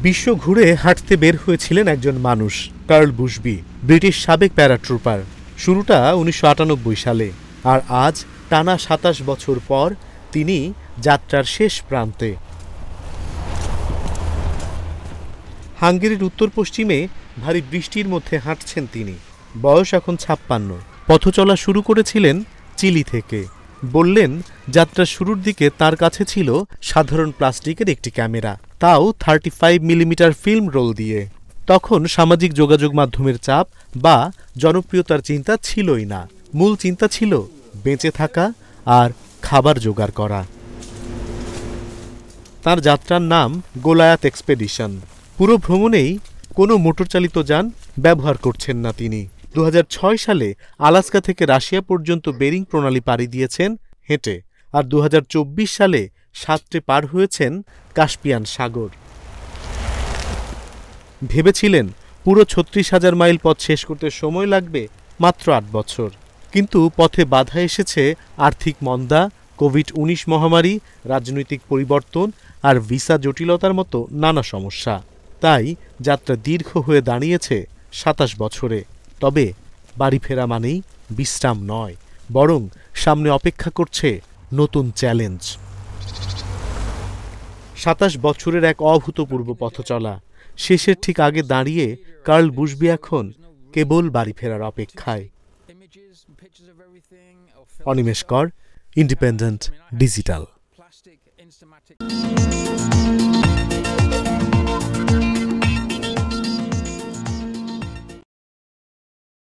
বিশ্ব ঘুরে হাঁটতে বের হয়েছিলেন একজন মানুষ, কার্ল বুশবি, ব্রিটিশ সাবেক প্যারাট্রুপার। শুরুটা ১৯৯৮ সালে, আর আজ টানা ২৭ বছর পর তিনি যাত্রার শেষ প্রান্তে। হাঙ্গেরির উত্তর পশ্চিমে ভারী বৃষ্টির মধ্যে হাঁটছেন তিনি। বয়স এখন ৫৬। পথ চলা শুরু করেছিলেন চিলি থেকে। বললেন, যাত্রার শুরুর দিকে তার কাছে ছিল সাধারণ প্লাস্টিকের একটি ক্যামেরা, তাও ৩৫ মিলিমিটার ফিল্ম রোল দিয়ে। তখন সামাজিক যোগাযোগ মাধ্যমের চাপ বা জনপ্রিয়তার চিন্তা ছিলই না। মূল চিন্তা ছিল বেঁচে থাকা আর খাবার জোগাড় করা। তার যাত্রার নাম গোলায়াত এক্সপেডিশন। পুরো ভ্রমণেই কোনো মোটরচালিত যান ব্যবহার করছেন না তিনি। ২০০৬ সালে আলাস্কা থেকে রাশিয়া পর্যন্ত বেরিং প্রণালী পাড়ি দিয়েছেন হেঁটে, আর ২০২৪ সালে সাঁতরে পার হয়েছেন কাস্পিয়ান সাগর। ভেবেছিলেন পুরো ৩৬,০০০ মাইল পথ শেষ করতে সময় লাগবে মাত্র ৮ বছর। কিন্তু পথে বাধা এসেছে আর্থিক মন্দা, কোভিড-১৯ মহামারী, রাজনৈতিক পরিবর্তন আর ভিসা জটিলতার মতো নানা সমস্যা। তাই যাত্রা দীর্ঘ হয়ে দাঁড়িয়েছে ২৭ বছরে। তবে বাড়ি ফেরা মানেই বিশ্রাম নয়, বরং সামনে অপেক্ষা করছে নতুন চ্যালেঞ্জ। ২৭ বছরের এক অভূতপূর্ব পথ চলা শেষের ঠিক আগে দাঁড়িয়ে কার্ল বুশবি এখন কেবল বাড়ি ফেরার অপেক্ষায়। অনিমেষ কর, ইন্ডিপেন্ডেন্ট ডিজিটাল।